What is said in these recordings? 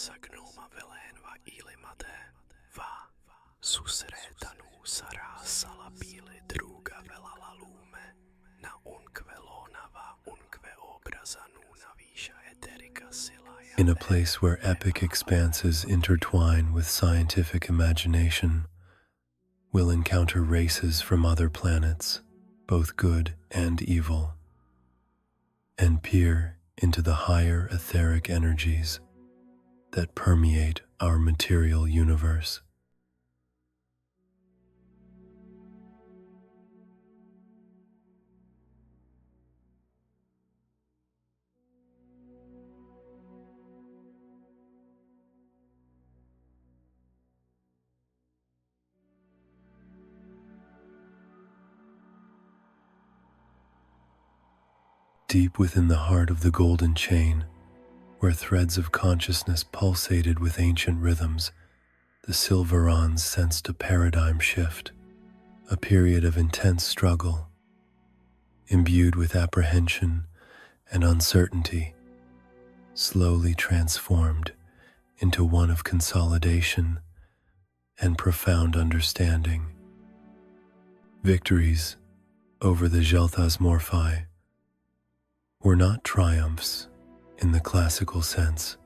sa gnoma velénva ilimate, va, susretanu sarasala pile druga velala lume, na unkve lonava unkve obrazanu navisha Etherica sila. In a place where epic expanses intertwine with scientific imagination, we'll encounter races from other planets, both good and evil, and peer into the higher etheric energies that permeate our material universe. Deep within the heart of the golden chain, where threads of consciousness pulsated with ancient rhythms, the Sylvaerons sensed a paradigm shift, a period of intense struggle, imbued with apprehension and uncertainty, slowly transformed into one of consolidation and profound understanding. Victories over the Jel'Thas Morphi were not triumphs in the classical sense,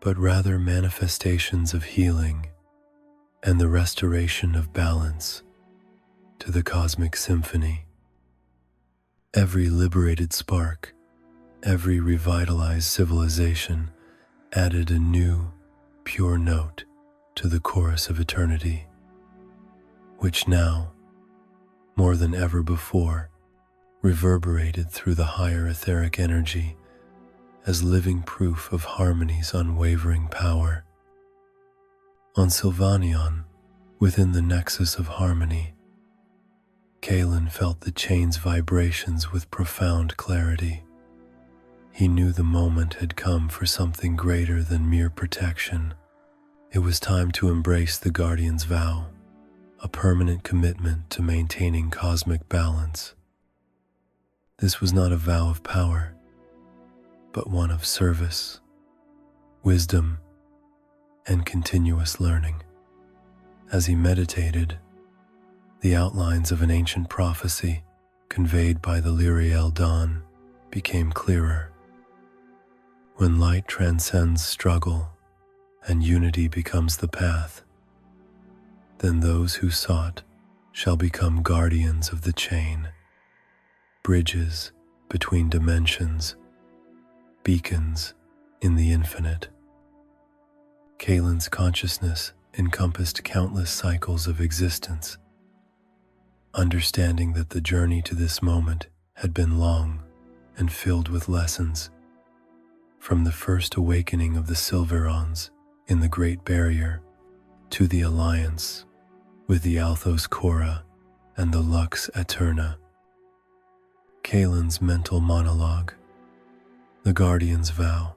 but rather manifestations of healing and the restoration of balance to the cosmic symphony. Every liberated spark, every revitalized civilization added a new, pure note to the chorus of eternity, which now, more than ever before, reverberated through the higher etheric energy as living proof of harmony's unwavering power. On Sylvaeron, within the nexus of harmony, Kalen felt the chain's vibrations with profound clarity. He knew the moment had come for something greater than mere protection. It was time to embrace the Guardian's vow, a permanent commitment to maintaining cosmic balance. This was not a vow of power, but one of service, wisdom, and continuous learning. As he meditated, the outlines of an ancient prophecy conveyed by the Lyriel dawn became clearer. When light transcends struggle and unity becomes the path, then those who sought shall become guardians of the chain, bridges between dimensions, beacons in the infinite. Kalen's consciousness encompassed countless cycles of existence, understanding that the journey to this moment had been long and filled with lessons. From the first awakening of the Sylvaerons in the Great Barrier to the alliance with the Althos Korra and the Lux Aeterna, Kalen's mental monologue, the Guardian's vow.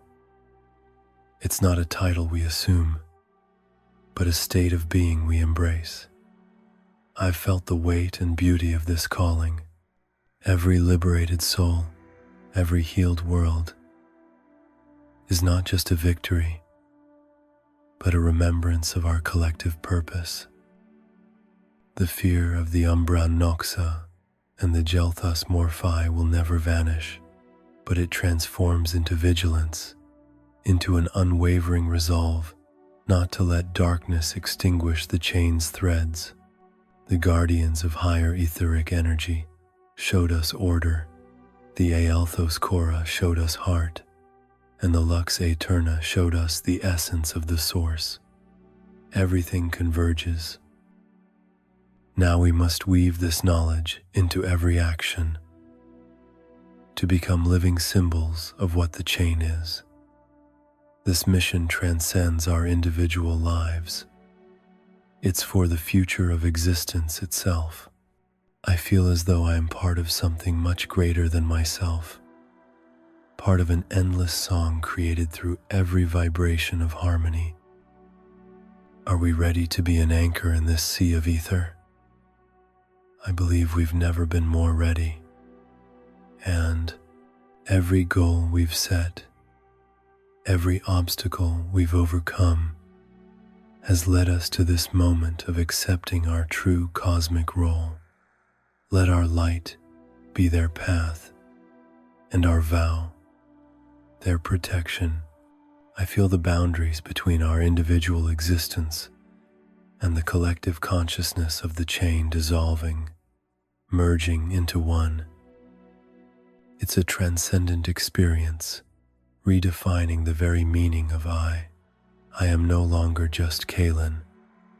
It's not a title we assume, but a state of being we embrace. I've felt the weight and beauty of this calling. Every liberated soul, every healed world, is not just a victory, but a remembrance of our collective purpose. The fear of the Umbra Noxa and the Jel'Thas Morphi will never vanish, but it transforms into vigilance, into an unwavering resolve not to let darkness extinguish the chain's threads. The guardians of higher etheric energy showed us order, the Althos Korra showed us heart, and the Lux Aeterna showed us the essence of the source. Everything converges. Now we must weave this knowledge into every action, to become living symbols of what the chain is. This mission transcends our individual lives. It's for the future of existence itself. I feel as though I am part of something much greater than myself, part of an endless song created through every vibration of harmony. Are we ready to be an anchor in this sea of ether? I believe we've never been more ready, and every goal we've set, every obstacle we've overcome has led us to this moment of accepting our true cosmic role. Let our light be their path, and our vow, their protection. I feel the boundaries between our individual existence and the collective consciousness of the chain dissolving, merging into one. It's a transcendent experience, redefining the very meaning of I. I am no longer just Kaelin.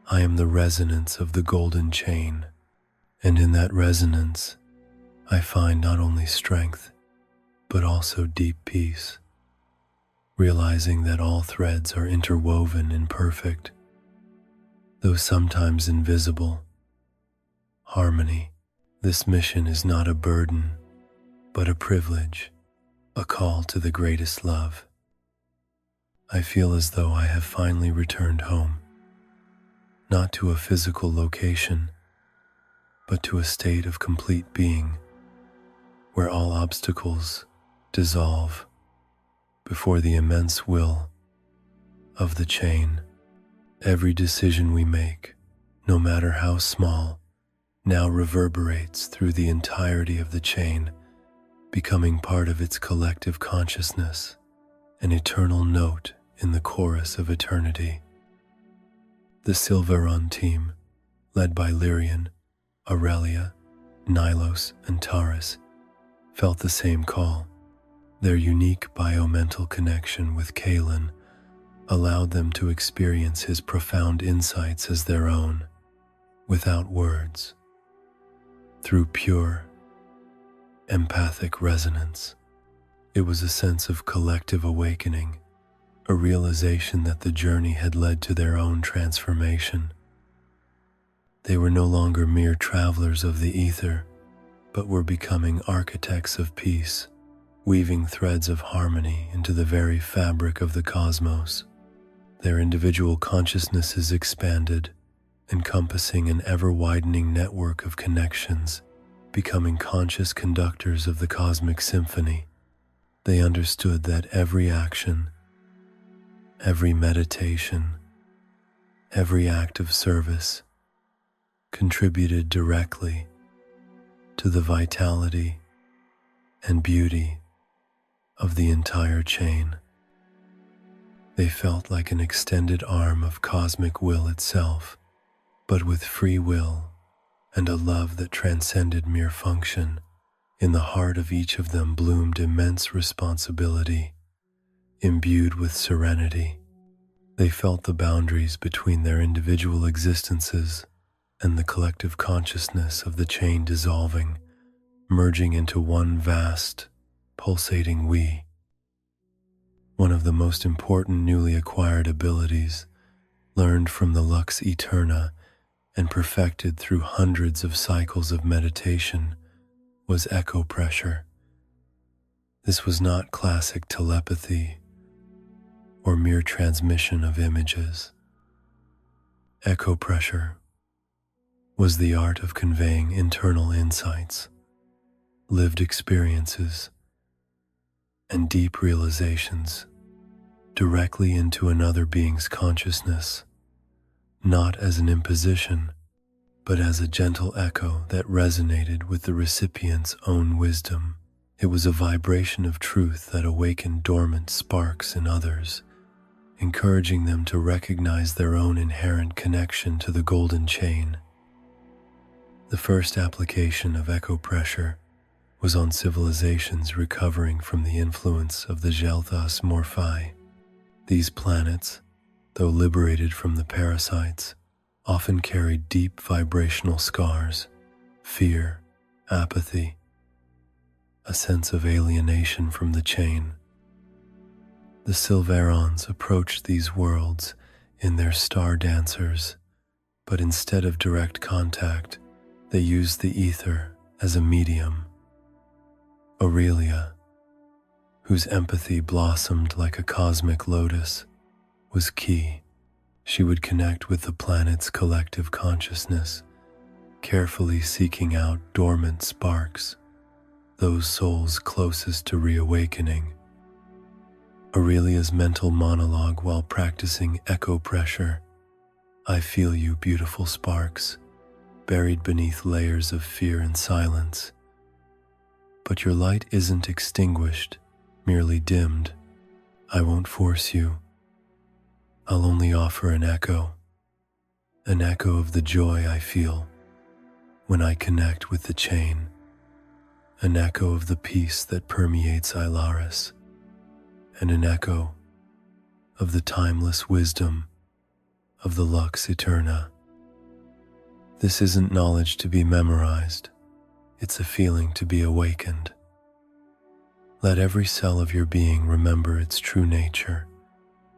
I am the resonance of the golden chain, and in that resonance, I find not only strength, but also deep peace, realizing that all threads are interwoven in perfect, though sometimes invisible, harmony. This mission is not a burden, but a privilege, a call to the greatest love. I feel as though I have finally returned home, not to a physical location, but to a state of complete being, where all obstacles dissolve before the immense will of the chain. Every decision we make, no matter how small, now reverberates through the entirety of the chain, becoming part of its collective consciousness, an eternal note in the chorus of eternity. The Sylvaeron team, led by Lyrian, Aurelia, Nylos, and Taurus, felt the same call. Their unique biomental connection with Kaelin allowed them to experience his profound insights as their own, without words, through pure, empathic resonance. It was a sense of collective awakening, a realization that the journey had led to their own transformation. They were no longer mere travelers of the ether, but were becoming architects of peace, weaving threads of harmony into the very fabric of the cosmos. Their individual consciousnesses expanded, encompassing an ever-widening network of connections, becoming conscious conductors of the cosmic symphony. They understood that every action, every meditation, every act of service contributed directly to the vitality and beauty of the entire chain. They felt like an extended arm of cosmic will itself, but with free will and a love that transcended mere function. In the heart of each of them bloomed immense responsibility, imbued with serenity. They felt the boundaries between their individual existences and the collective consciousness of the chain dissolving, merging into one vast, pulsating we. One of the most important newly acquired abilities, learned from the Lux Eterna and perfected through hundreds of cycles of meditation, was echopressure. This was not classic telepathy or mere transmission of images. Echopressure was the art of conveying internal insights, lived experiences, and deep realizations directly into another being's consciousness, not as an imposition, but as a gentle echo that resonated with the recipient's own wisdom. It was a vibration of truth that awakened dormant sparks in others, encouraging them to recognize their own inherent connection to the golden chain. The first application of echopressure was on civilizations recovering from the influence of the Gelthas Morphi. These planets, though liberated from the parasites, often carried deep vibrational scars, fear, apathy, a sense of alienation from the chain. The Sylvaerons approached these worlds in their star dancers, but instead of direct contact, they used the ether as a medium. Aurelia, whose empathy blossomed like a cosmic lotus, was key. She would connect with the planet's collective consciousness, carefully seeking out dormant sparks, those souls closest to reawakening. Aurelia's mental monologue while practicing echopressure. I feel you, beautiful sparks, buried beneath layers of fear and silence. But your light isn't extinguished, merely dimmed. I won't force you. I'll only offer an echo of the joy I feel when I connect with the chain, an echo of the peace that permeates Ilaris, and an echo of the timeless wisdom of the Lux Eterna. This isn't knowledge to be memorized, it's a feeling to be awakened. Let every cell of your being remember its true nature,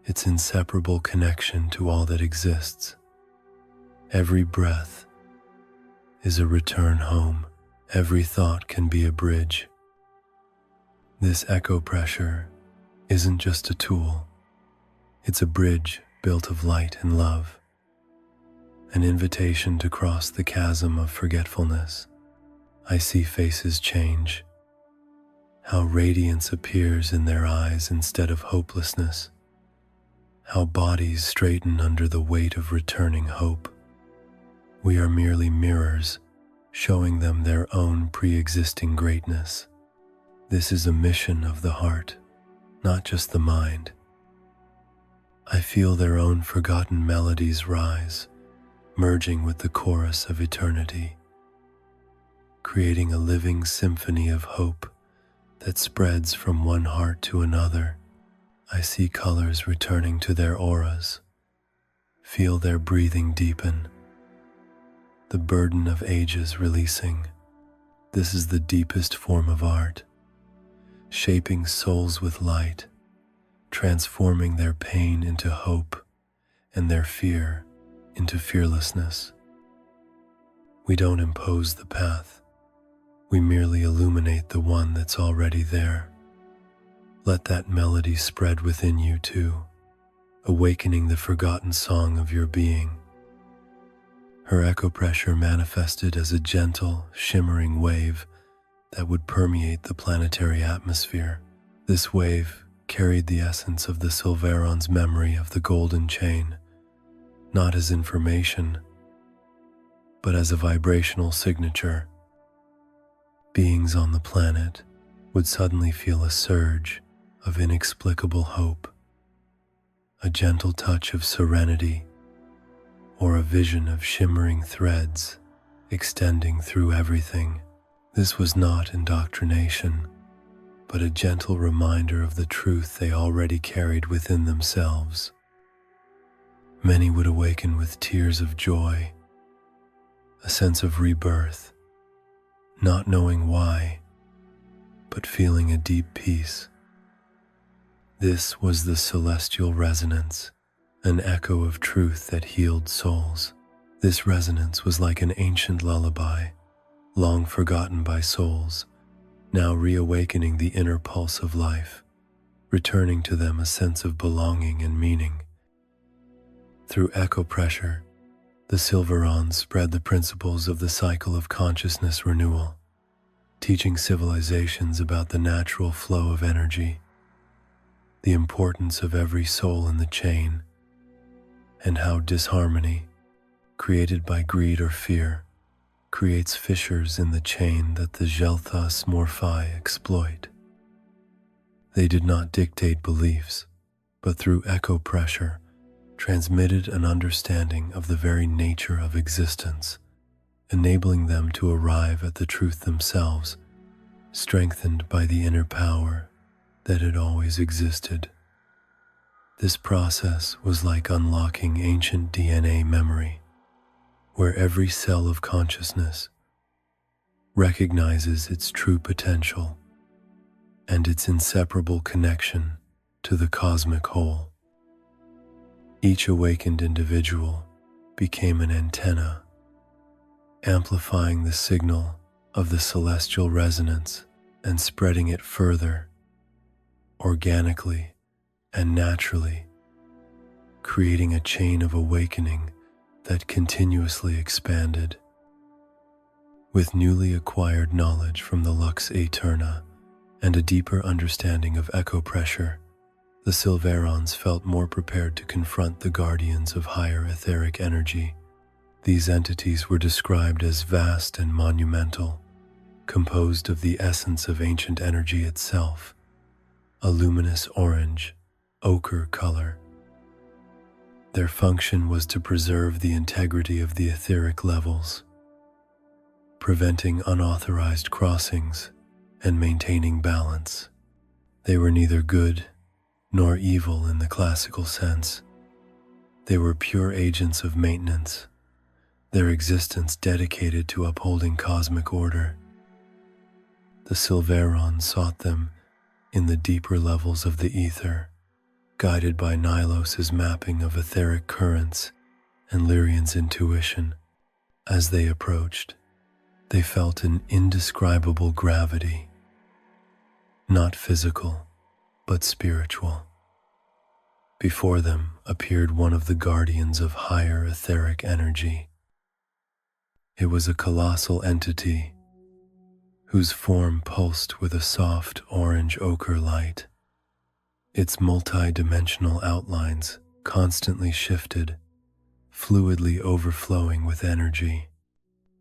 its inseparable connection to all that exists. Every breath is a return home. Every thought can be a bridge. This echo pressure isn't just a tool. It's a bridge built of light and love, an invitation to cross the chasm of forgetfulness. I see faces change, how radiance appears in their eyes instead of hopelessness, how bodies straighten under the weight of returning hope. We are merely mirrors, showing them their own pre-existing greatness. This is a mission of the heart, not just the mind. I feel their own forgotten melodies rise, merging with the chorus of eternity, creating a living symphony of hope that spreads from one heart to another. I see colors returning to their auras, feel their breathing deepen, the burden of ages releasing. This is the deepest form of art, shaping souls with light, transforming their pain into hope and their fear into fearlessness. We don't impose the path, we merely illuminate the one that's already there. Let that melody spread within you too, awakening the forgotten song of your being. Her echopressure manifested as a gentle, shimmering wave that would permeate the planetary atmosphere. This wave carried the essence of the Sylvaeron's memory of the golden chain, not as information, but as a vibrational signature. Beings on the planet would suddenly feel a surge of inexplicable hope, a gentle touch of serenity, or a vision of shimmering threads extending through everything. This was not indoctrination, but a gentle reminder of the truth they already carried within themselves. Many would awaken with tears of joy, a sense of rebirth, not knowing why, but feeling a deep peace. This was the celestial resonance, an echo of truth that healed souls. This resonance was like an ancient lullaby, long forgotten by souls, now reawakening the inner pulse of life, returning to them a sense of belonging and meaning. Through echopressure, the Sylvaeron spread the principles of the cycle of consciousness renewal, teaching civilizations about the natural flow of energy, the importance of every soul in the chain, and how disharmony, created by greed or fear, creates fissures in the chain that the Ethos Morphi exploit. They did not dictate beliefs, but through echo pressure, transmitted an understanding of the very nature of existence, enabling them to arrive at the truth themselves, strengthened by the inner power that had always existed. This process was like unlocking ancient DNA memory, where every cell of consciousness recognizes its true potential and its inseparable connection to the cosmic whole. Each awakened individual became an antenna, amplifying the signal of the celestial resonance and spreading it further, organically and naturally, creating a chain of awakening that continuously expanded. With newly acquired knowledge from the Lux Eterna and a deeper understanding of echopressure, The Sylvaerons felt more prepared to confront the guardians of higher etheric energy. These entities were described as vast and monumental, composed of the essence of ancient energy itself, a luminous orange, ochre color. Their function was to preserve the integrity of the etheric levels, preventing unauthorized crossings and maintaining balance. They were neither good nor evil in the classical sense. They were pure agents of maintenance, their existence dedicated to upholding cosmic order. The Sylvaeron sought them in the deeper levels of the ether, guided by Nilos's mapping of etheric currents and Lyrian's intuition. As they approached, they felt an indescribable gravity, not physical, but spiritual. Before them appeared one of the guardians of higher etheric energy. It was a colossal entity whose form pulsed with a soft orange ochre light. Its multi-dimensional outlines constantly shifted, fluidly overflowing with energy.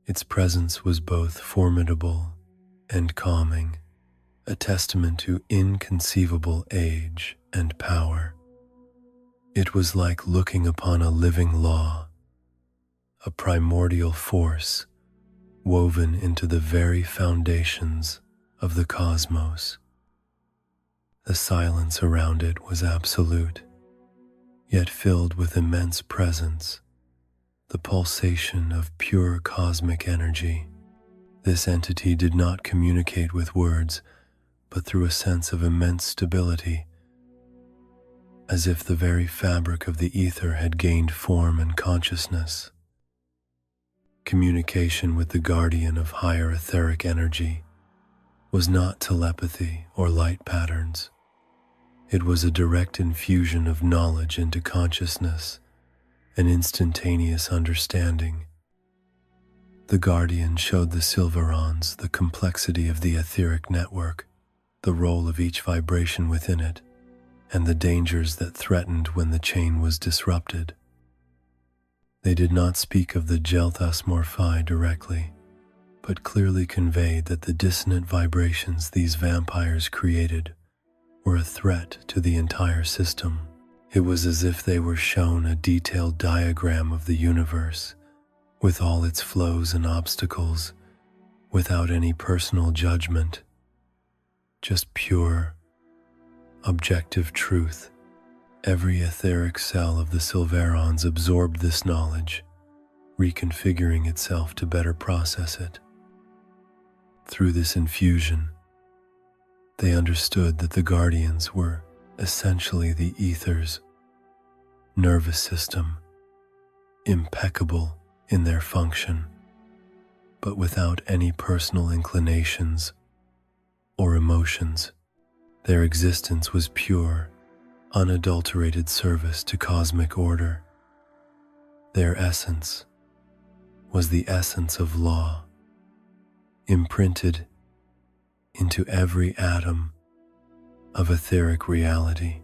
Its presence was both formidable and calming, a testament to inconceivable age and power. It was like looking upon a living law, a primordial force woven into the very foundations of the cosmos. The silence around it was absolute, yet filled with immense presence, the pulsation of pure cosmic energy. This entity did not communicate with words, but through a sense of immense stability, as if the very fabric of the ether had gained form and consciousness. Communication with the guardian of higher etheric energy was not telepathy or light patterns. It was a direct infusion of knowledge into consciousness, an instantaneous understanding. The guardian showed the Sylvaerons the complexity of the etheric network, the role of each vibration within it, and the dangers that threatened when the chain was disrupted. They did not speak of the Gelthas Morphi directly, but clearly conveyed that the dissonant vibrations these vampires created were a threat to the entire system. It was as if they were shown a detailed diagram of the universe, with all its flows and obstacles, without any personal judgment, just pure, objective truth. Every etheric cell of the Sylvaerons absorbed this knowledge, reconfiguring itself to better process it. Through this infusion, they understood that the guardians were essentially the ether's nervous system, impeccable in their function, but without any personal inclinations or emotions. Their existence was pure, unadulterated service to cosmic order. Their essence was the essence of law, imprinted into every atom of etheric reality.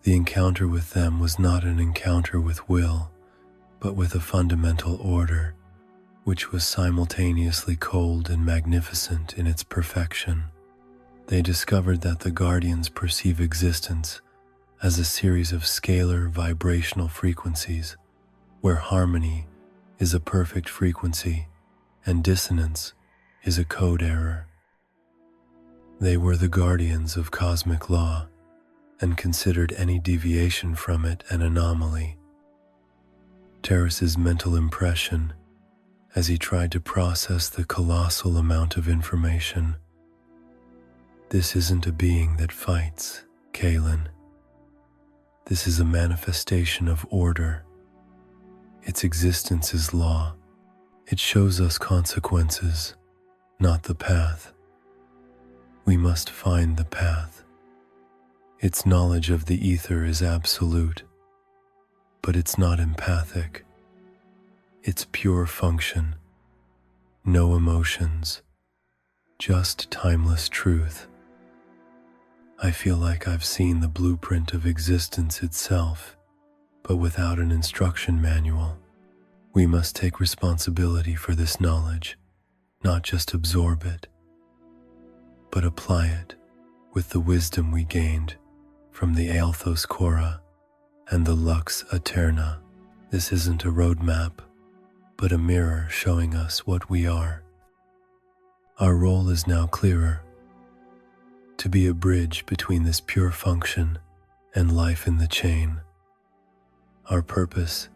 The encounter with them was not an encounter with will, but with a fundamental order, which was simultaneously cold and magnificent in its perfection. They discovered that the guardians perceive existence as a series of scalar vibrational frequencies, where harmony is a perfect frequency and dissonance is a code error. They were the guardians of cosmic law and considered any deviation from it an anomaly. Terrace's mental impression, as he tried to process the colossal amount of information: this isn't a being that fights, Kaelin. This is a manifestation of order. Its existence is law. It shows us consequences, not the path. We must find the path. Its knowledge of the ether is absolute, but it's not empathic. It's pure function, no emotions, just timeless truth. I feel like I've seen the blueprint of existence itself, but without an instruction manual. We must take responsibility for this knowledge, not just absorb it, but apply it with the wisdom we gained from the Althos Cora and the Lux Aeterna. This isn't a roadmap, but a mirror showing us what we are. Our role is now clearer: to be a bridge between this pure function and life in the chain. Our purpose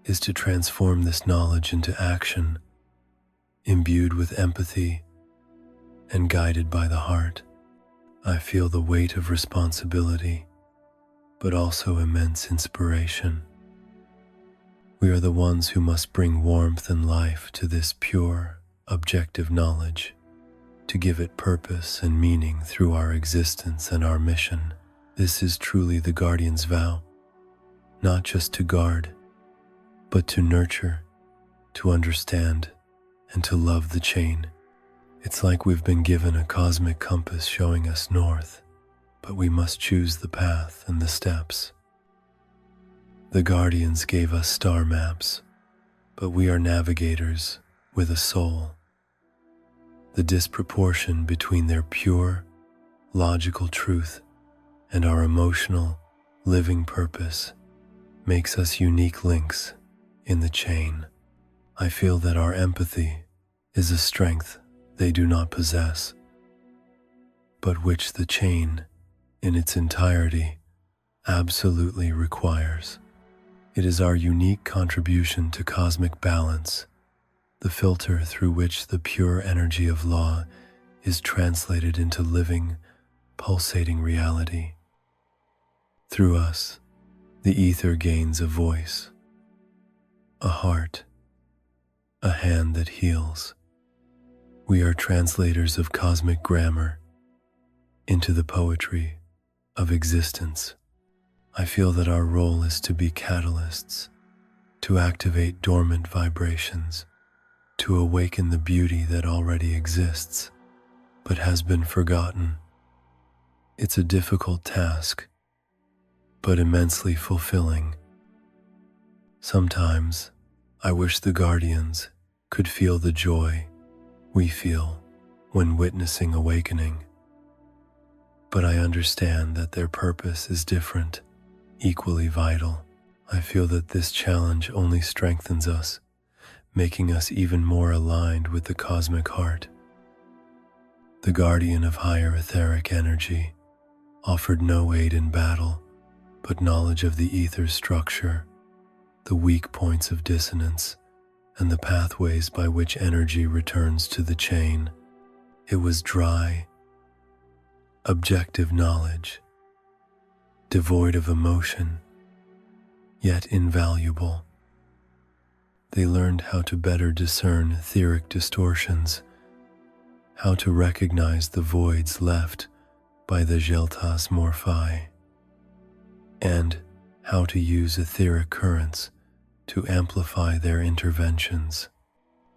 is to transform this knowledge into action, imbued with empathy and guided by the heart. I feel the weight of responsibility, but also immense inspiration. We are the ones who must bring warmth and life to this pure, objective knowledge, to give it purpose and meaning through our existence and our mission. This is truly the Guardian's vow, not just to guard, but to nurture, to understand, and to love the chain. It's like we've been given a cosmic compass showing us north, but we must choose the path and the steps. The Guardians gave us star maps, but we are navigators with a soul. The disproportion between their pure, logical truth and our emotional, living purpose makes us unique links in the chain. I feel that our empathy is a strength they do not possess, but which the chain in its entirety absolutely requires. It is our unique contribution to cosmic balance, the filter through which the pure energy of law is translated into living, pulsating reality. Through us, the ether gains a voice, a heart, a hand that heals. We are translators of cosmic grammar into the poetry of existence. I feel that our role is to be catalysts, to activate dormant vibrations, to awaken the beauty that already exists, but has been forgotten. It's a difficult task, but immensely fulfilling. Sometimes, I wish the Guardians could feel the joy we feel when witnessing awakening. But I understand that their purpose is different, equally vital. I feel that this challenge only strengthens us, making us even more aligned with the cosmic heart. The Guardian of higher etheric energy offered no aid in battle, but knowledge of the ether structure, the weak points of dissonance, and the pathways by which energy returns to the chain. It was dry, objective knowledge, devoid of emotion, yet invaluable. They learned how to better discern etheric distortions, how to recognize the voids left by the Geltas Morphi, and how to use etheric currents to amplify their interventions.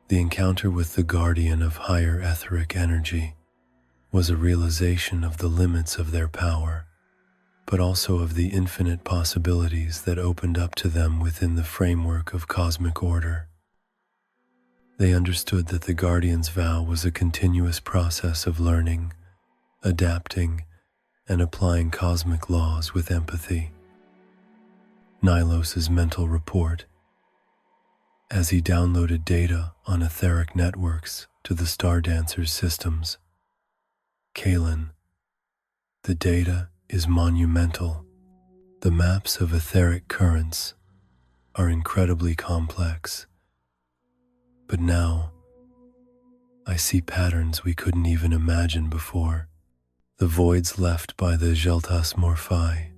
The encounter with the Guardian of higher etheric energy was a realization of the limits of their power, but also of the infinite possibilities that opened up to them within the framework of cosmic order. They understood that the Guardian's vow was a continuous process of learning, adapting, and applying cosmic laws with empathy. Nilos's mental report, as he downloaded data on etheric networks to the Star Dancer's systems. Kalen, the data is monumental. The maps of etheric currents are incredibly complex. But now, I see patterns we couldn't even imagine before. The voids left by the Geltas Morphi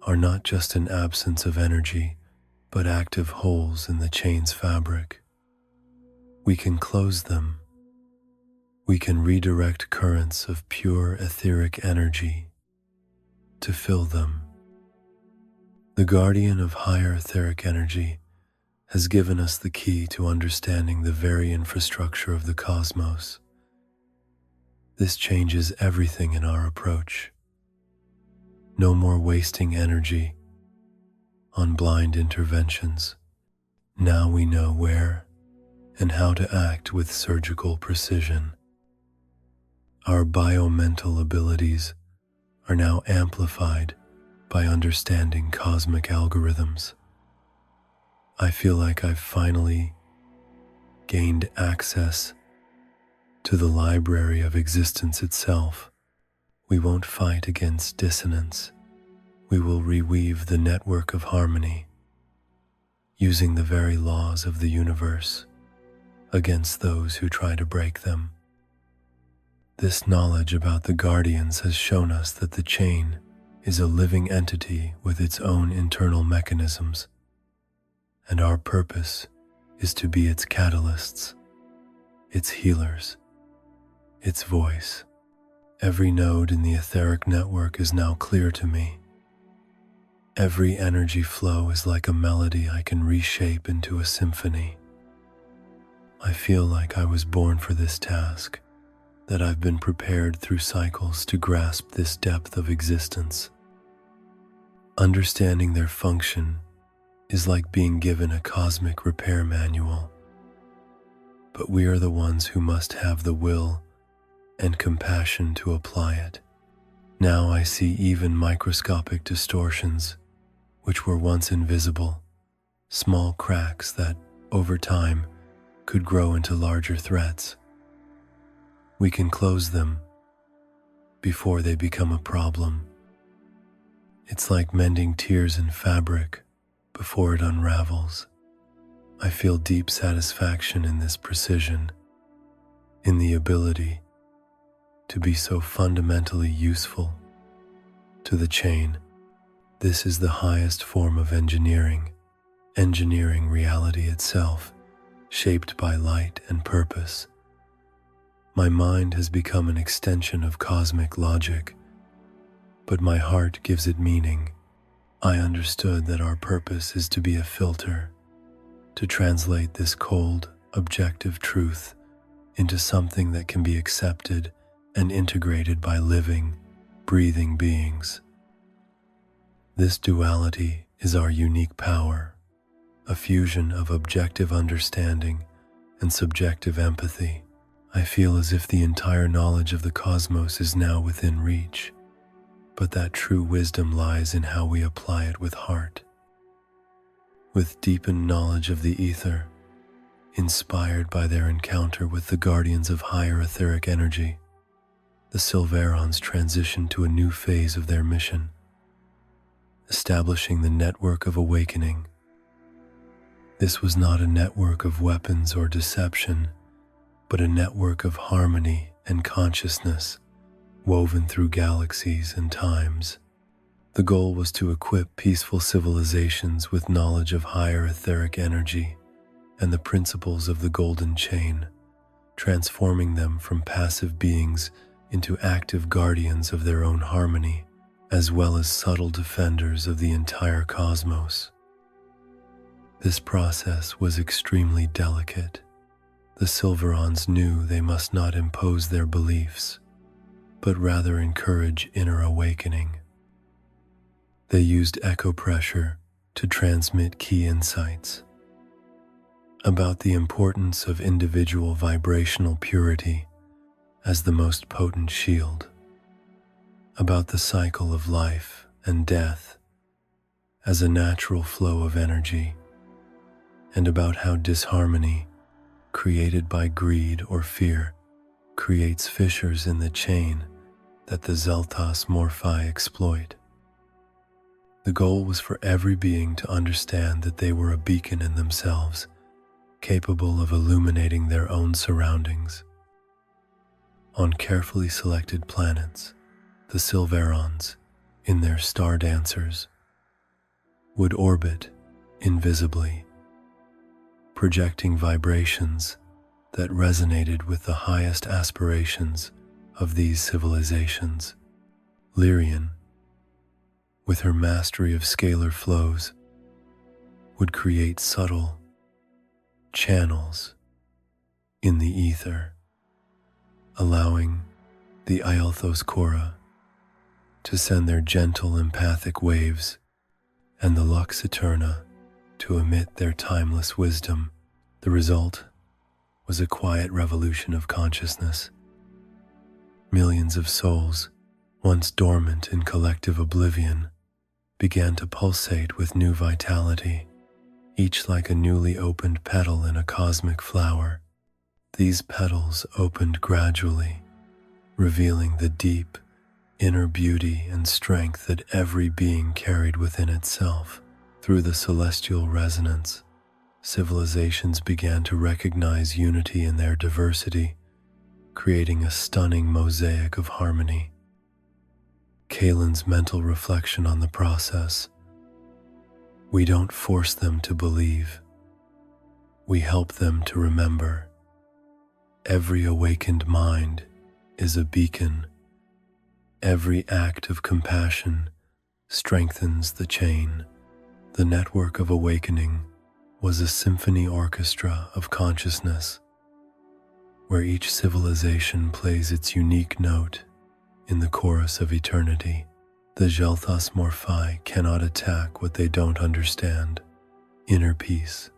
are not just an absence of energy, but active holes in the chain's fabric. We can close them. We can redirect currents of pure etheric energy to fill them. The Guardian of higher etheric energy has given us the key to understanding the very infrastructure of the cosmos. This changes everything in our approach. No more wasting energy on blind interventions. Now we know where and how to act with surgical precision. Our biomental abilities are now amplified by understanding cosmic algorithms. I feel like I've finally gained access to the library of existence itself. We won't fight against dissonance. We will reweave the network of harmony, using the very laws of the universe against those who try to break them. This knowledge about the guardians has shown us that the chain is a living entity with its own internal mechanisms, and our purpose is to be its catalysts, its healers, its voice. Every node in the etheric network is now clear to me. Every energy flow is like a melody I can reshape into a symphony. I feel like I was born for this task, that I've been prepared through cycles to grasp this depth of existence. Understanding their function is like being given a cosmic repair manual, but we are the ones who must have the will and compassion to apply it. Now I see even microscopic distortions, which were once invisible, small cracks that, over time, could grow into larger threats. We can close them before they become a problem. It's like mending tears in fabric before it unravels. I feel deep satisfaction in this precision, in the ability to be so fundamentally useful to the chain. This is the highest form of engineering reality itself, shaped by light and purpose. My mind has become an extension of cosmic logic, but my heart gives it meaning. I understood that our purpose is to be a filter, to translate this cold, objective truth into something that can be accepted and integrated by living, breathing beings. This duality is our unique power, a fusion of objective understanding and subjective empathy. I feel as if the entire knowledge of the cosmos is now within reach, but that true wisdom lies in how we apply it with heart. With deepened knowledge of the ether, inspired by their encounter with the guardians of higher etheric energy, the Sylvaerons transition to a new phase of their mission, establishing the network of awakening. This was not a network of weapons or deception, but a network of harmony and consciousness woven through galaxies and times. The goal was to equip peaceful civilizations with knowledge of higher etheric energy and the principles of the golden chain, transforming them from passive beings into active guardians of their own harmony, as well as subtle defenders of the entire cosmos. This process was extremely delicate. The Sylvaerons knew they must not impose their beliefs, but rather encourage inner awakening. They used echopressure to transmit key insights about the importance of individual vibrational purity as the most potent shield, about the cycle of life and death as a natural flow of energy, and about how disharmony created by greed or fear creates fissures in the chain that the Zeltas Morphi exploit. The goal was for every being to understand that they were a beacon in themselves, capable of illuminating their own surroundings. On carefully selected planets, the Sylvaerons, in their star dancers, would orbit invisibly, projecting vibrations that resonated with the highest aspirations of these civilizations. Lyrian, with her mastery of scalar flows, would create subtle channels in the ether, allowing the Ialthos Kora to send their gentle empathic waves, and the Lux Eterna to emit their timeless wisdom. The result was a quiet revolution of consciousness. Millions of souls, once dormant in collective oblivion, began to pulsate with new vitality, each like a newly opened petal in a cosmic flower. These petals opened gradually, revealing the deep, inner beauty and strength that every being carried within itself. Through the celestial resonance, civilizations began to recognize unity in their diversity, creating a stunning mosaic of harmony. Kalen's mental reflection on the process: we don't force them to believe, we help them to remember. Every awakened mind is a beacon. Every act of compassion strengthens the chain. The network of awakening was a symphony orchestra of consciousness, where each civilization plays its unique note in the chorus of eternity. The Xel'Thas Morphi cannot attack what they don't understand. Inner peace.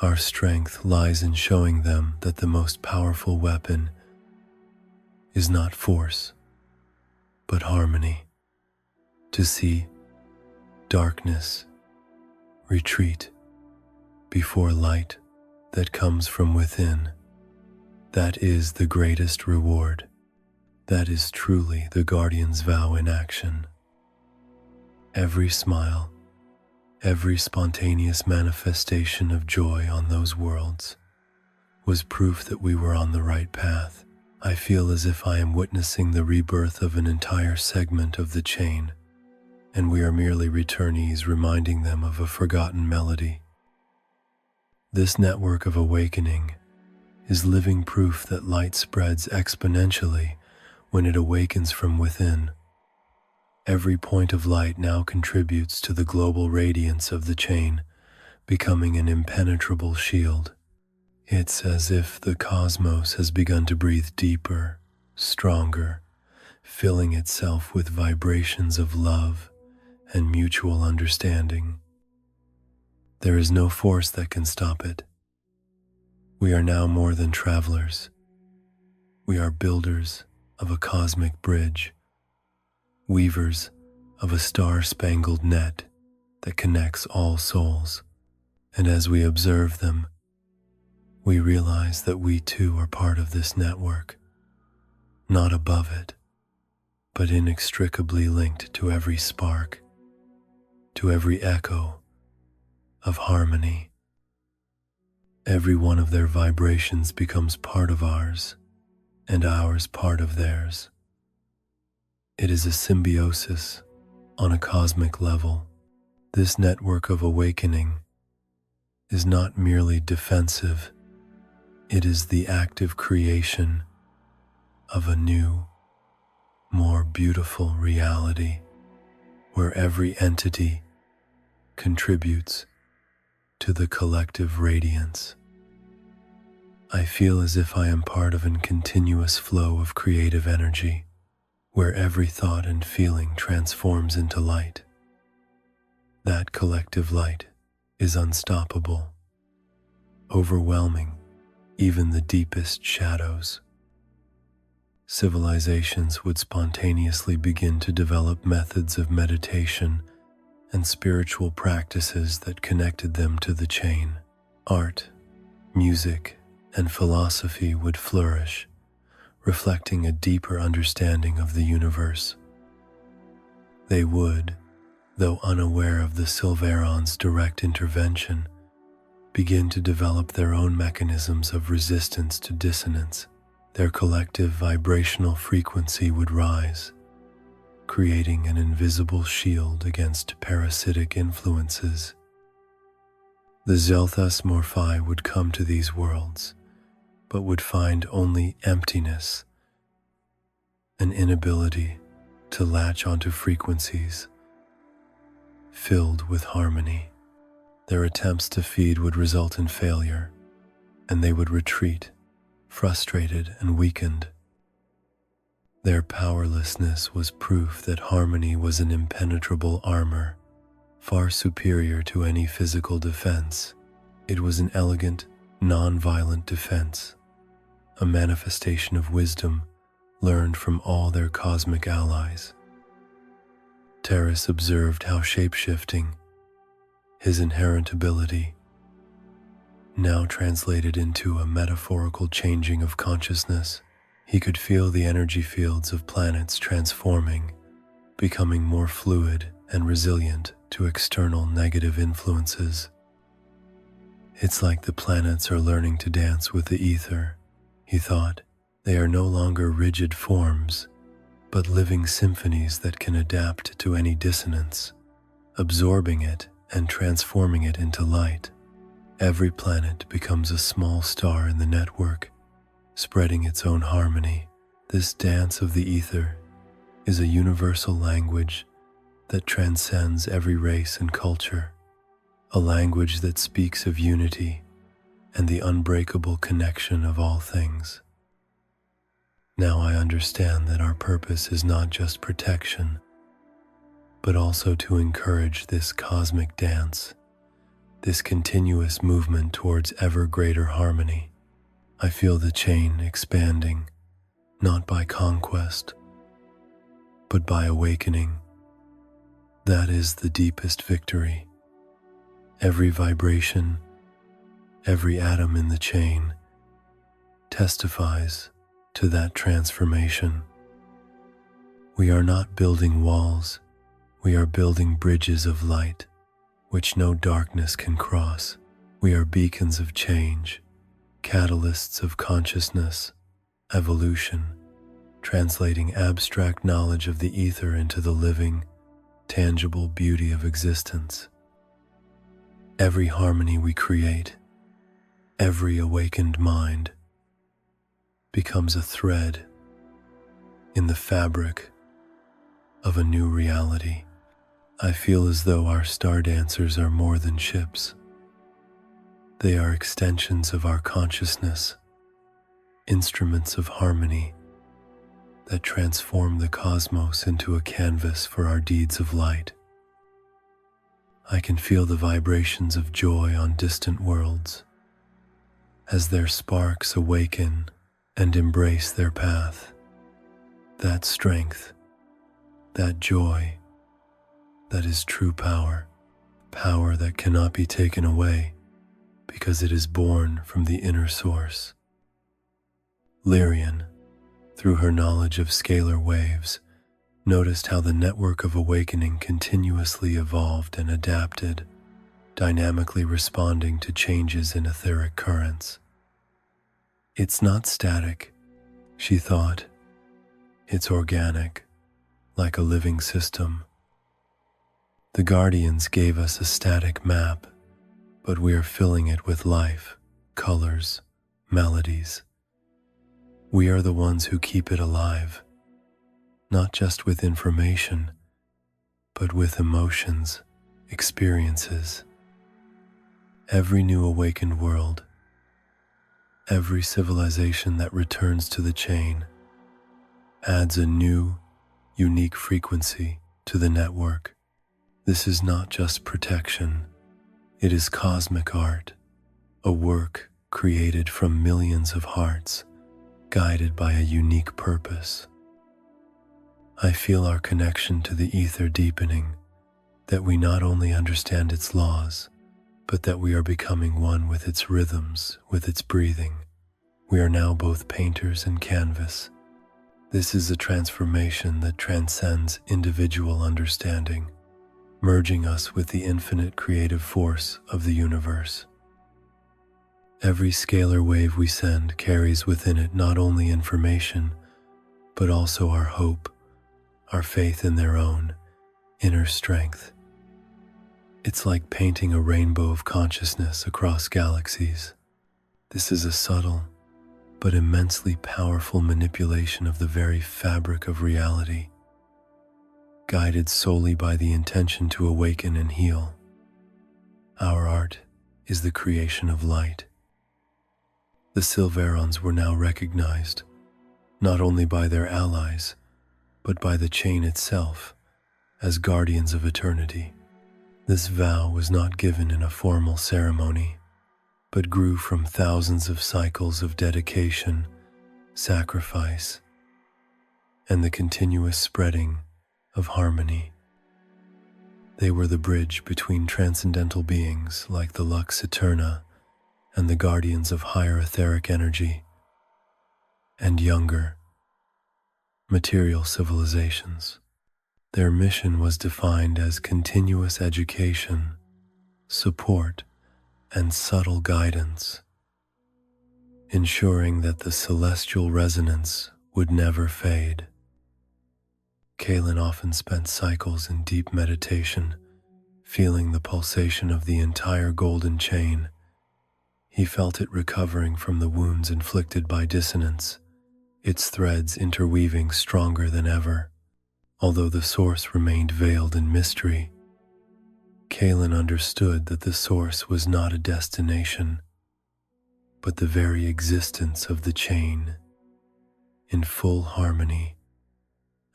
Our strength lies in showing them that the most powerful weapon is not force, but harmony. To see darkness retreat before light that comes from within, that is the greatest reward. That is truly the Guardian's vow in action. Every smile, every spontaneous manifestation of joy on those worlds was proof that we were on the right path. I feel as if I am witnessing the rebirth of an entire segment of the chain, and we are merely returnees reminding them of a forgotten melody. This network of awakening is living proof that light spreads exponentially when it awakens from within. Every point of light now contributes to the global radiance of the chain, becoming an impenetrable shield. It's as if the cosmos has begun to breathe deeper, stronger, filling itself with vibrations of love and mutual understanding. There is no force that can stop it. We are now more than travelers. We are builders of a cosmic bridge, weavers of a star-spangled net that connects all souls. And as we observe them, we realize that we too are part of this network, not above it, but inextricably linked to every spark, to every echo of harmony. Every one of their vibrations becomes part of ours, and ours part of theirs. It is a symbiosis on a cosmic level. This network of awakening is not merely defensive, it is the active creation of a new, more beautiful reality, where every entity contributes to the collective radiance. I feel as if I am part of a continuous flow of creative energy, where every thought and feeling transforms into light. That collective light is unstoppable, overwhelming even the deepest shadows. Civilizations would spontaneously begin to develop methods of meditation and spiritual practices that connected them to the chain. Art, music, and philosophy would flourish, reflecting a deeper understanding of the universe. They would, though unaware of the Sylvaeron's direct intervention, begin to develop their own mechanisms of resistance to dissonance. Their collective vibrational frequency would rise, creating an invisible shield against parasitic influences. The Xel'Thas Morphi would come to these worlds, but would find only emptiness, an inability to latch onto frequencies filled with harmony. Their attempts to feed would result in failure, and they would retreat, frustrated and weakened. Their powerlessness was proof that harmony was an impenetrable armor, far superior to any physical defense. It was an elegant, non-violent defense, a manifestation of wisdom learned from all their cosmic allies. Terrace observed how shape-shifting, his inherent ability, now translated into a metaphorical changing of consciousness. He could feel the energy fields of planets transforming, becoming more fluid and resilient to external negative influences. It's like the planets are learning to dance with the ether, he thought. They are no longer rigid forms, but living symphonies that can adapt to any dissonance, absorbing it and transforming it into light. Every planet becomes a small star in the network, spreading its own harmony. This dance of the ether is a universal language that transcends every race and culture, a language that speaks of unity and the unbreakable connection of all things. Now I understand that our purpose is not just protection, but also to encourage this cosmic dance, this continuous movement towards ever greater harmony. I feel the chain expanding, not by conquest, but by awakening. That is the deepest victory. Every vibration, every atom in the chain testifies to that transformation. We are not building walls, we are building bridges of light, which no darkness can cross. We are beacons of change, catalysts of consciousness, evolution, translating abstract knowledge of the ether into the living, tangible beauty of existence. Every harmony we create, every awakened mind, becomes a thread in the fabric of a new reality. I feel as though our star dancers are more than ships. They are extensions of our consciousness, instruments of harmony that transform the cosmos into a canvas for our deeds of light. I can feel the vibrations of joy on distant worlds as their sparks awaken and embrace their path. That strength, that joy, that is true power, power that cannot be taken away because it is born from the inner source. Lyrian, through her knowledge of scalar waves, noticed how the network of awakening continuously evolved and adapted, dynamically responding to changes in etheric currents. It's not static, she thought. It's organic, like a living system. The Guardians gave us a static map, but we are filling it with life, colors, melodies. We are the ones who keep it alive, not just with information, but with emotions, experiences. Every new awakened world, every civilization that returns to the chain, adds a new, unique frequency to the network. This is not just protection, it is cosmic art, a work created from millions of hearts, guided by a unique purpose. I feel our connection to the ether deepening, that we not only understand its laws, but that we are becoming one with its rhythms, with its breathing. We are now both painters and canvas. This is a transformation that transcends individual understanding, merging us with the infinite creative force of the universe. Every scalar wave we send carries within it not only information, but also our hope, our faith in their own inner strength. It's like painting a rainbow of consciousness across galaxies. This is a subtle, but immensely powerful manipulation of the very fabric of reality, guided solely by the intention to awaken and heal. Our art is the creation of light. The Sylvaerons were now recognized, not only by their allies, but by the chain itself, as guardians of eternity. This vow was not given in a formal ceremony, but grew from thousands of cycles of dedication, sacrifice, and the continuous spreading of harmony. They were the bridge between transcendental beings like the Lux Eterna and the guardians of higher etheric energy, and younger, material civilizations. Their mission was defined as continuous education, support, and subtle guidance, ensuring that the celestial resonance would never fade. Kalen often spent cycles in deep meditation, feeling the pulsation of the entire golden chain. He felt it recovering from the wounds inflicted by dissonance, its threads interweaving stronger than ever. Although the source remained veiled in mystery, Kalen understood that the source was not a destination, but the very existence of the chain, in full harmony,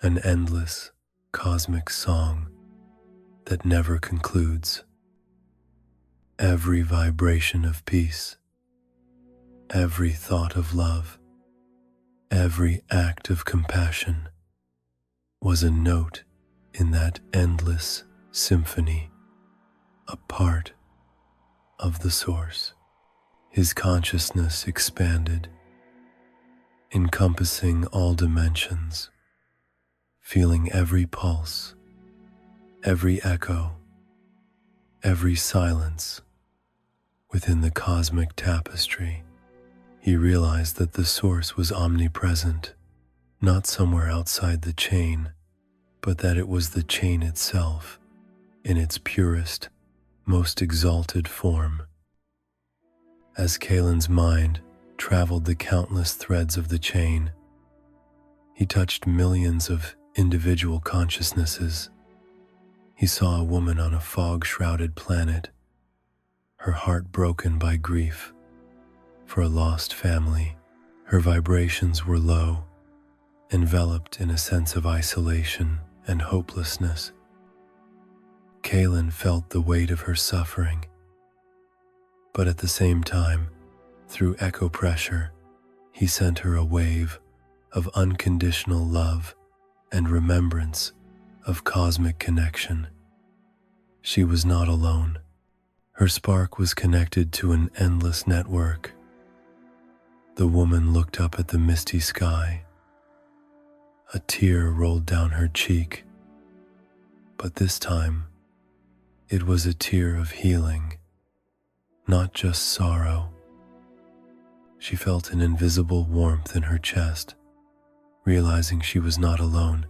an endless cosmic song that never concludes. Every vibration of peace, every thought of love, every act of compassion was a note in that endless symphony, a part of the source. His consciousness expanded, encompassing all dimensions, feeling every pulse, every echo, every silence within the cosmic tapestry. He realized that the source was omnipresent, not somewhere outside the chain, but that it was the chain itself, in its purest, most exalted form. As Kalen's mind traveled the countless threads of the chain, he touched millions of individual consciousnesses. He saw a woman on a fog-shrouded planet, her heart broken by grief for a lost family. Her vibrations were low, enveloped in a sense of isolation and hopelessness. Kalen felt the weight of her suffering, but at the same time, through echo-pressure, he sent her a wave of unconditional love and remembrance of cosmic connection. She was not alone. Her spark was connected to an endless network. The woman looked up at the misty sky. A tear rolled down her cheek, but this time, it was a tear of healing, not just sorrow. She felt an invisible warmth in her chest, realizing she was not alone,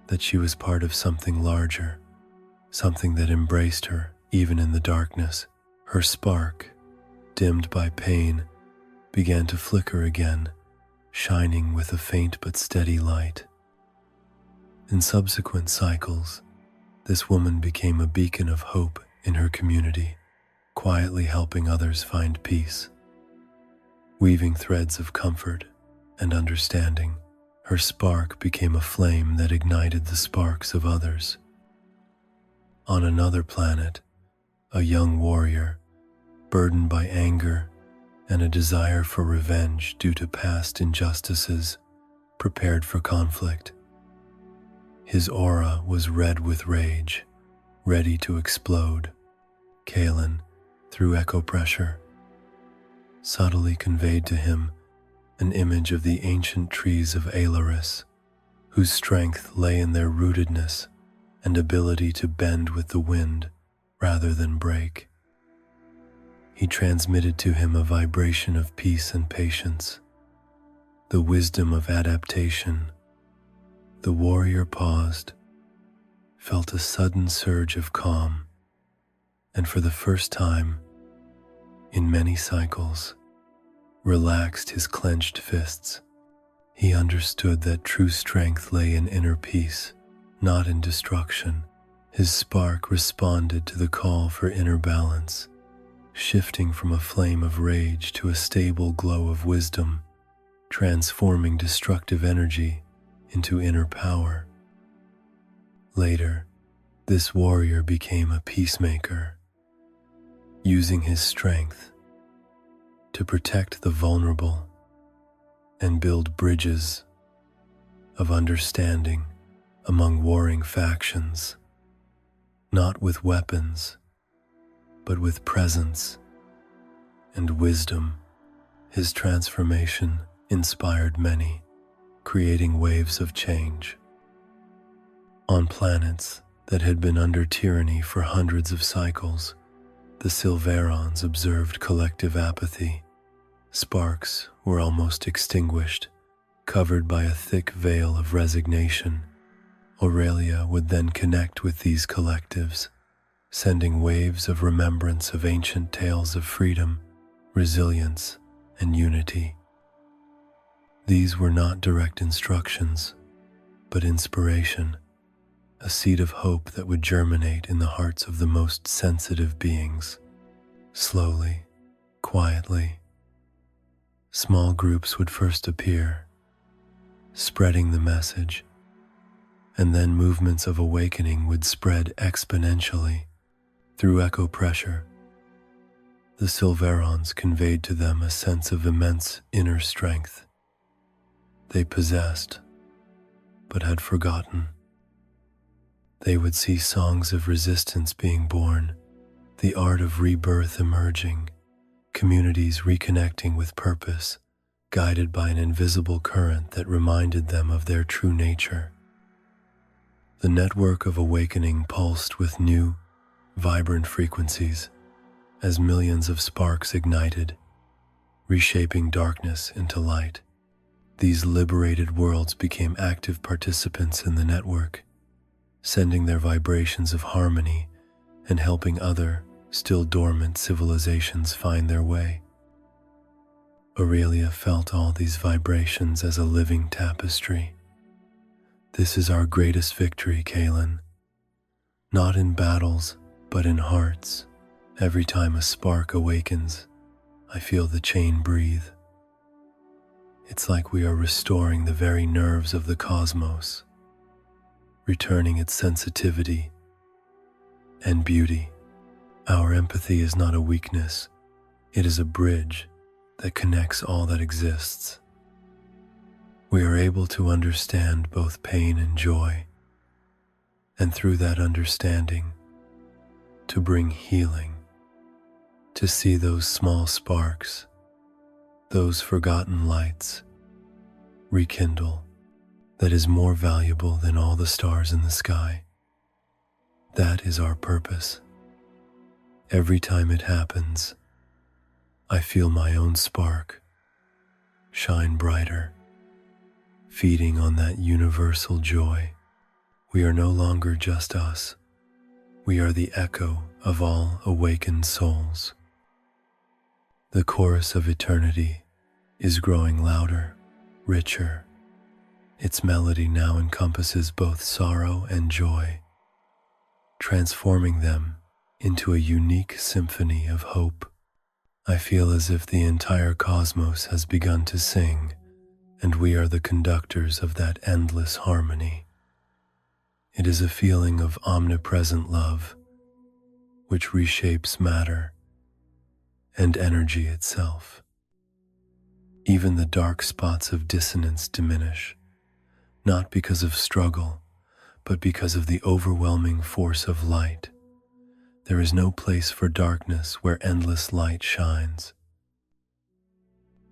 that she was part of something larger, something that embraced her even in the darkness. Her spark, dimmed by pain, began to flicker again, shining with a faint but steady light. In subsequent cycles, this woman became a beacon of hope in her community, quietly helping others find peace. Weaving threads of comfort and understanding, her spark became a flame that ignited the sparks of others. On another planet, a young warrior, burdened by anger and a desire for revenge due to past injustices, prepared for conflict. His aura was red with rage, ready to explode. Kalen, through echopressure, subtly conveyed to him an image of the ancient trees of Alaris, whose strength lay in their rootedness and ability to bend with the wind rather than break. He transmitted to him a vibration of peace and patience, the wisdom of adaptation. The warrior paused, felt a sudden surge of calm, and for the first time, in many cycles, relaxed his clenched fists. He understood that true strength lay in inner peace, not in destruction. His spark responded to the call for inner balance, shifting from a flame of rage to a stable glow of wisdom. transforming destructive energy into inner power. Later, this warrior became a peacemaker, using his strength to protect the vulnerable and build bridges of understanding among warring factions, not with weapons, but with presence and wisdom. His transformation inspired many, creating waves of change. On planets that had been under tyranny for hundreds of cycles, the Sylvaerons observed collective apathy. Sparks were almost extinguished, covered by a thick veil of resignation. Aurelia would then connect with these collectives, sending waves of remembrance of ancient tales of freedom, resilience, and unity. These were not direct instructions, but inspiration, a seed of hope that would germinate in the hearts of the most sensitive beings. Slowly, quietly, small groups would first appear, spreading the message, and then movements of awakening would spread exponentially through echo pressure. The Sylvaerons conveyed to them a sense of immense inner strength they possessed, but had forgotten. They would see songs of resistance being born, the art of rebirth emerging, communities reconnecting with purpose, guided by an invisible current that reminded them of their true nature. The network of awakening pulsed with new, vibrant frequencies as millions of sparks ignited, reshaping darkness into light. These liberated worlds became active participants in the network, sending their vibrations of harmony and helping other, still dormant civilizations find their way. Aurelia felt all these vibrations as a living tapestry. This is our greatest victory, Kaelin. Not in battles, but in hearts. Every time a spark awakens, I feel the chain breathe. It's like we are restoring the very nerves of the cosmos, returning its sensitivity and beauty. Our empathy is not a weakness, it is a bridge that connects all that exists. We are able to understand both pain and joy, and through that understanding, to bring healing, to see those small sparks, those forgotten lights, rekindle. That is more valuable than all the stars in the sky. That is our purpose. Every time it happens, I feel my own spark shine brighter, feeding on that universal joy. We are no longer just us. We are the echo of all awakened souls. The chorus of eternity is growing louder, richer. Its melody now encompasses both sorrow and joy, transforming them into a unique symphony of hope. I feel as if the entire cosmos has begun to sing, and we are the conductors of that endless harmony. It is a feeling of omnipresent love, which reshapes matter and energy itself. Even the dark spots of dissonance diminish, not because of struggle, but because of the overwhelming force of light. There is no place for darkness where endless light shines.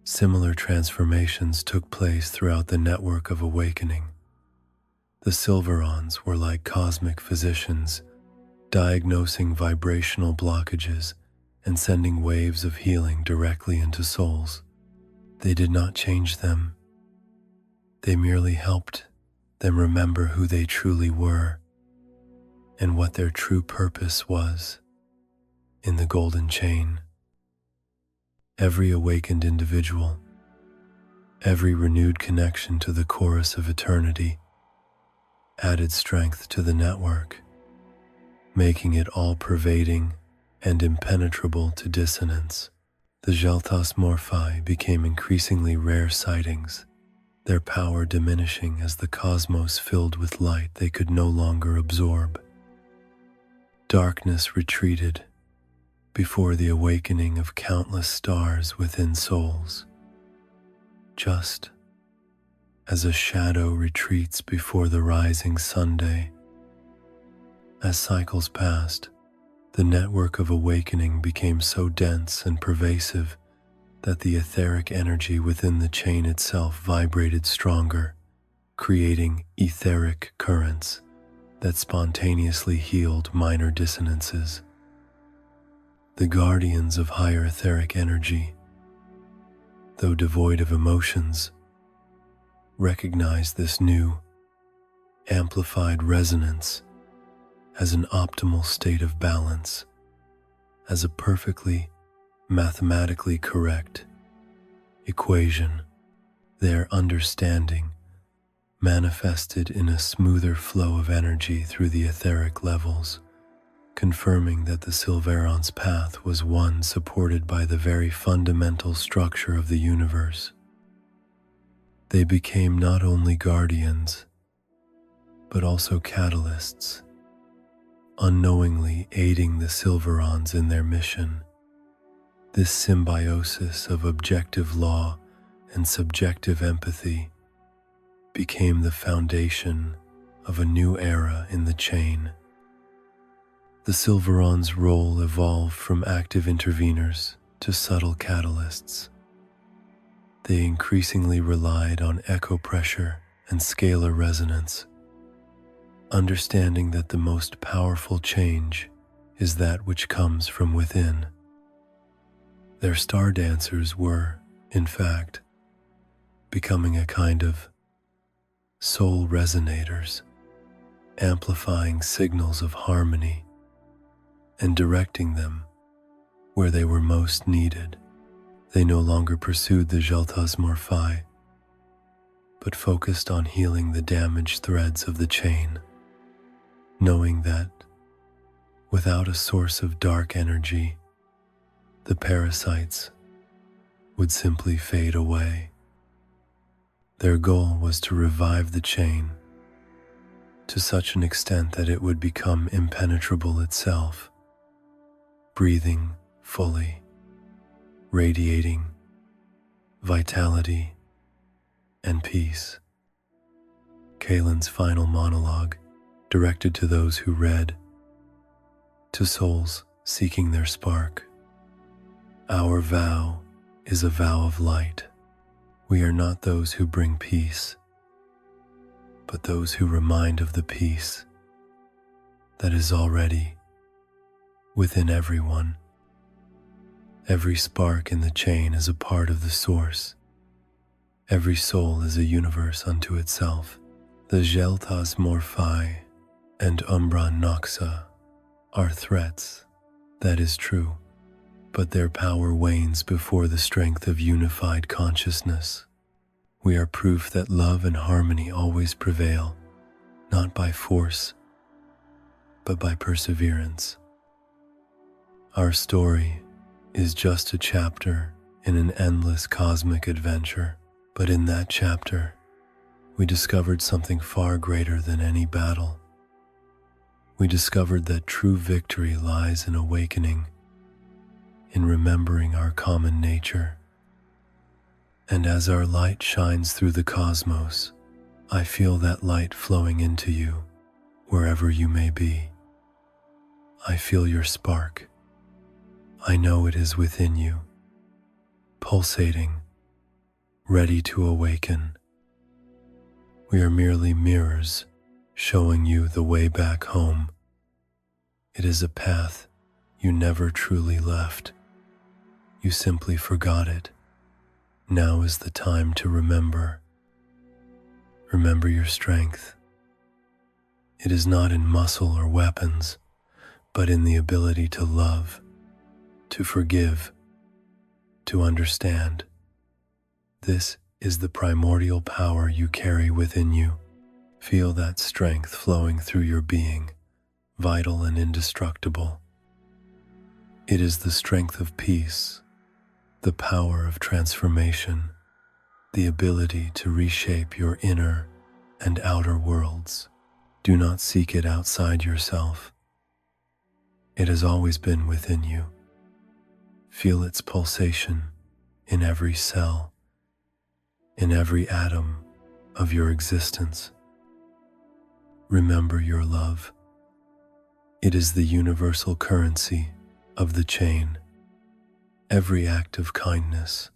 Similar transformations took place throughout the network of awakening. The Sylvaerons were like cosmic physicians, diagnosing vibrational blockages and sending waves of healing directly into souls. They did not change them. They merely helped them remember who they truly were and what their true purpose was in the golden chain. Every awakened individual, every renewed connection to the chorus of eternity added strength to the network, making it all-pervading and impenetrable to dissonance. The Geltas Morphi became increasingly rare sightings, their power diminishing as the cosmos filled with light they could no longer absorb. Darkness retreated before the awakening of countless stars within souls, just as a shadow retreats before the rising Sunday. As cycles passed, the network of awakening became so dense and pervasive that the etheric energy within the chain itself vibrated stronger, creating etheric currents that spontaneously healed minor dissonances. The guardians of higher etheric energy, though devoid of emotions, recognized this new, amplified resonance as an optimal state of balance, as a perfectly mathematically correct equation. Their understanding manifested in a smoother flow of energy through the etheric levels, confirming that the Sylvaeron's path was one supported by the very fundamental structure of the universe. They became not only guardians, but also catalysts, unknowingly aiding the Sylvaerons in their mission. This symbiosis of objective law and subjective empathy became the foundation of a new era in the chain. The Sylvaeron's role evolved from active interveners to subtle catalysts. They increasingly relied on echopressure and scalar resonance, understanding that the most powerful change is that which comes from within. Their star dancers were, in fact, becoming a kind of soul resonators, amplifying signals of harmony and directing them where they were most needed. They no longer pursued the Geltas Morphi, but focused on healing the damaged threads of the chain, knowing that without a source of dark energy, the parasites would simply fade away. Their goal was to revive the chain to such an extent that it would become impenetrable itself, breathing fully, radiating vitality and peace. Kalen's final monologue, directed to those who read, to souls seeking their spark. Our vow is a vow of light. We are not those who bring peace, but those who remind of the peace that is already within everyone. Every spark in the chain is a part of the source. Every soul is a universe unto itself. The Geltas Morphi and Umbra Noxa are threats, that is true, but their power wanes before the strength of unified consciousness. We are proof that love and harmony always prevail, not by force, but by perseverance. Our story is just a chapter in an endless cosmic adventure, but in that chapter, we discovered something far greater than any battle. We discovered that true victory lies in awakening, in remembering our common nature. And as our light shines through the cosmos, I feel that light flowing into you, wherever you may be. I feel your spark. I know it is within you, pulsating, ready to awaken. We are merely mirrors, showing you the way back home. It is a path you never truly left. You simply forgot it. Now is the time to remember. Remember your strength. It is not in muscle or weapons, but in the ability to love, to forgive, to understand. This is the primordial power you carry within you. Feel that strength flowing through your being, vital and indestructible. It is the strength of peace, the power of transformation, the ability to reshape your inner and outer worlds. Do not seek it outside yourself. It has always been within you. Feel its pulsation in every cell, in every atom of your existence. Remember your love. It is the universal currency of the chain. Every act of kindness,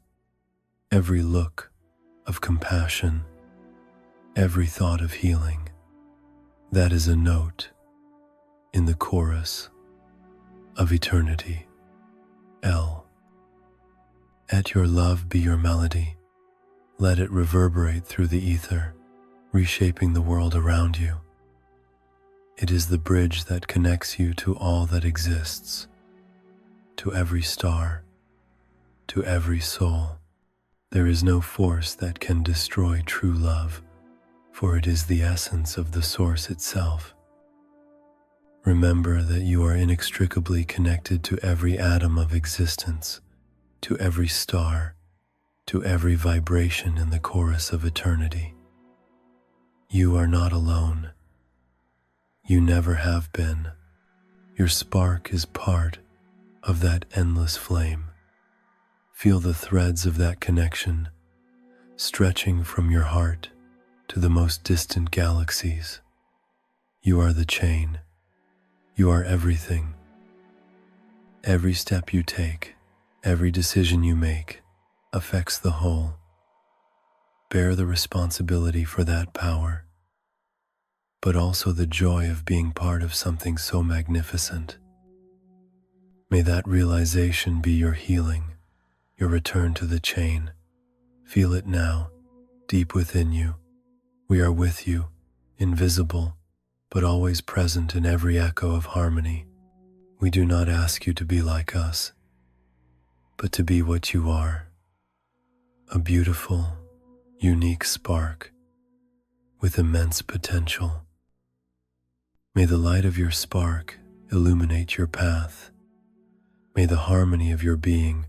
every look of compassion, every thought of healing, that is a note in the chorus of eternity. L. Let your love be your melody. Let it reverberate through the ether, reshaping the world around you. It is the bridge that connects you to all that exists, to every star, to every soul. There is no force that can destroy true love, for it is the essence of the source itself. Remember that you are inextricably connected to every atom of existence, to every star, to every vibration in the chorus of eternity. You are not alone. You never have been. Your spark is part of that endless flame. Feel the threads of that connection stretching from your heart to the most distant galaxies. You are the chain. You are everything. Every step you take, every decision you make, affects the whole. Bear the responsibility for that power, but also the joy of being part of something so magnificent. May that realization be your healing, your return to the chain. Feel it now, deep within you. We are with you, invisible, but always present in every echo of harmony. We do not ask you to be like us, but to be what you are, a beautiful, unique spark with immense potential. May the light of your spark illuminate your path. May the harmony of your being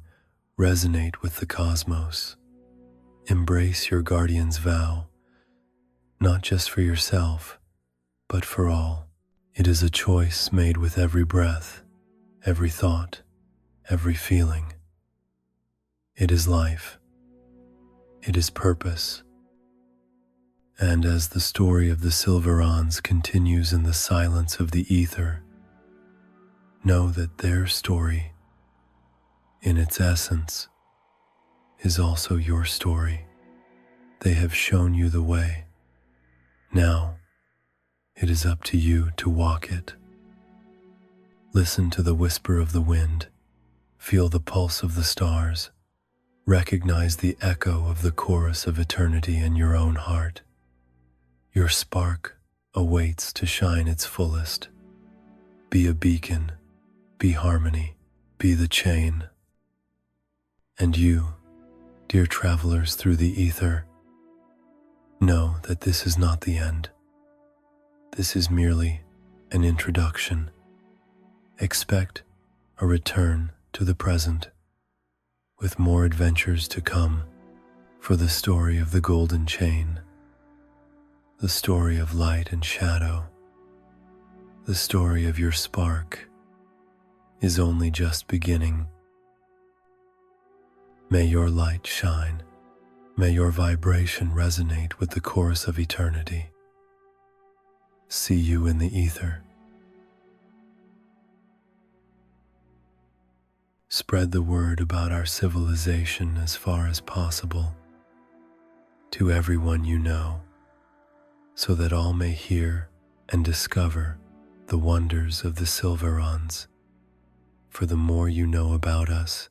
resonate with the cosmos. Embrace your guardian's vow, not just for yourself, but for all. It is a choice made with every breath, every thought, every feeling. It is life. It is purpose. And as the story of the Sylvaerons continues in the silence of the ether, know that their story, in its essence, is also your story. They have shown you the way. Now, it is up to you to walk it. Listen to the whisper of the wind. Feel the pulse of the stars. Recognize the echo of the chorus of eternity in your own heart. Your spark awaits to shine its fullest. Be a beacon, be harmony, be the chain. And you, dear travelers through the ether, know that this is not the end. This is merely an introduction. Expect a return to the present, with more adventures to come for the story of the golden chain, the story of light and shadow, the story of your spark is only just beginning. May your light shine. May your vibration resonate with the chorus of eternity. See you in the ether. Spread the word about our civilization as far as possible to everyone you know, so that all may hear and discover the wonders of the Sylvaerons. For the more you know about us,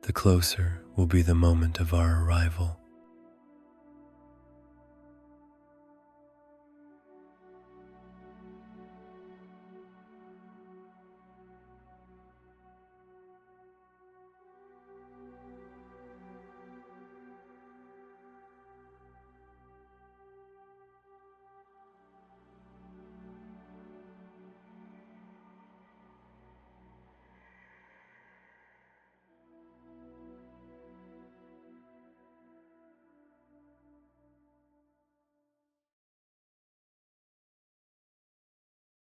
the closer will be the moment of our arrival.